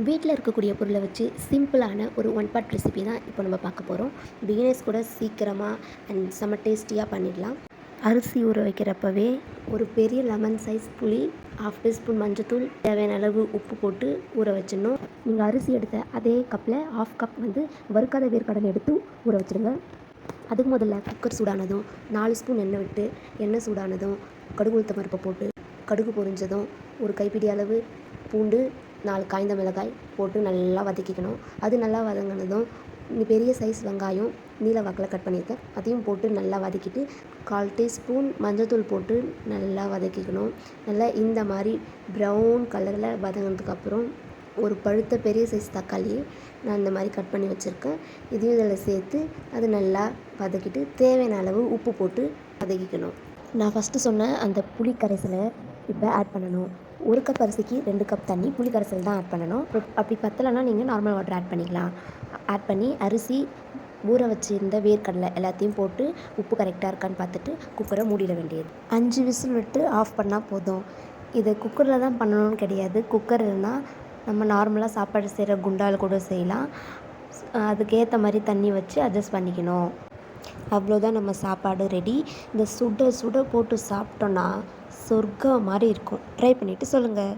வீட்டில் இருக்கக்கூடிய பொருளை வச்சு சிம்பிளான ஒரு ஒன் பாட் ரெசிபி தான் இப்போ நம்ம பார்க்க போகிறோம். பிகினர்ஸ் கூட சீக்கிரமாக அண்ட் செம்ம டேஸ்டியாக பண்ணிடலாம். அரிசி ஊற வைக்கிறப்பவே ஒரு பெரிய லெமன் சைஸ் புளி, 1/2 டீஸ்பூன் மஞ்சத்தூள், தேவையான அளவு உப்பு போட்டு ஊற வச்சிடணும். நீங்கள் அரிசி எடுத்த அதே கப்பில் 1/2 கப் வறுக்காத வேர்க்கடலை எடுத்து ஊற வச்சுருங்க. அதுக்கு முதல்ல குக்கர் சூடானதும் 4 ஸ்பூன் எண்ணெய் விட்டு, எண்ணெய் சூடானதும் கடுகு உளுத்தம் பருப்பை போட்டு, கடுகு பொரிஞ்சதும் ஒரு கைப்பிடி அளவு பூண்டு, 4 காய்ந்த மிளகாய் போட்டு நல்லா வதக்கிக்கணும். அது நல்லா வதங்கினதும் பெரிய சைஸ் வெங்காயம் நீல வாக்கில் கட் பண்ணியிருக்கேன், அதையும் போட்டு நல்லா வதக்கிட்டு 1/4 டீஸ்பூன் மஞ்சள்தூள் போட்டு நல்லா வதக்கிக்கணும். நல்லா இந்த மாதிரி ப்ரௌன் கலரில் வதங்கினதுக்கப்புறம் ஒரு பழுத்த பெரிய சைஸ் தக்காளி நான் இந்த மாதிரி கட் பண்ணி வச்சுருக்கேன், இதையும் இதில் சேர்த்து அது நல்லா வதக்கிட்டு தேவையான அளவு உப்பு போட்டு வதக்கிக்கணும். நான் ஃபஸ்ட்டு சொன்ன அந்த புளி கரைசலை இப்போ ஆட் பண்ணணும். 1 கப் அரிசிக்கு 2 கப் தண்ணி புளி கரைசல் தான் ஆட் பண்ணணும். அப்படி பத்தலைன்னா நீங்கள் நார்மல் வாட்டர் ஆட் பண்ணிக்கலாம். ஆட் பண்ணி அரிசி, ஊற வச்சுருந்த வேர்க்கடலை எல்லாத்தையும் போட்டு உப்பு கரெக்டாக இருக்கான்னு பார்த்துட்டு குக்கரை மூடிட வேண்டியது. 5 விசில் விட்டு ஆஃப் பண்ணால் போதும். இதை குக்கரில் தான் பண்ணணும்னு கிடையாது. குக்கர் இல்லைன்னா நம்ம நார்மலாக சாப்பாடு செய்கிற குண்டால் கூட செய்யலாம். அதுக்கேற்ற மாதிரி தண்ணி வச்சு அட்ஜஸ்ட் பண்ணிக்கணும். அவ்வளோதான், நம்ம சாப்பாடு ரெடி. இந்த சுட சுட போட்டு சாப்பிட்டோன்னா சொர்க்கம் மாதிரி இருக்கும். ட்ரை பண்ணிவிட்டு சொல்லுங்கள்.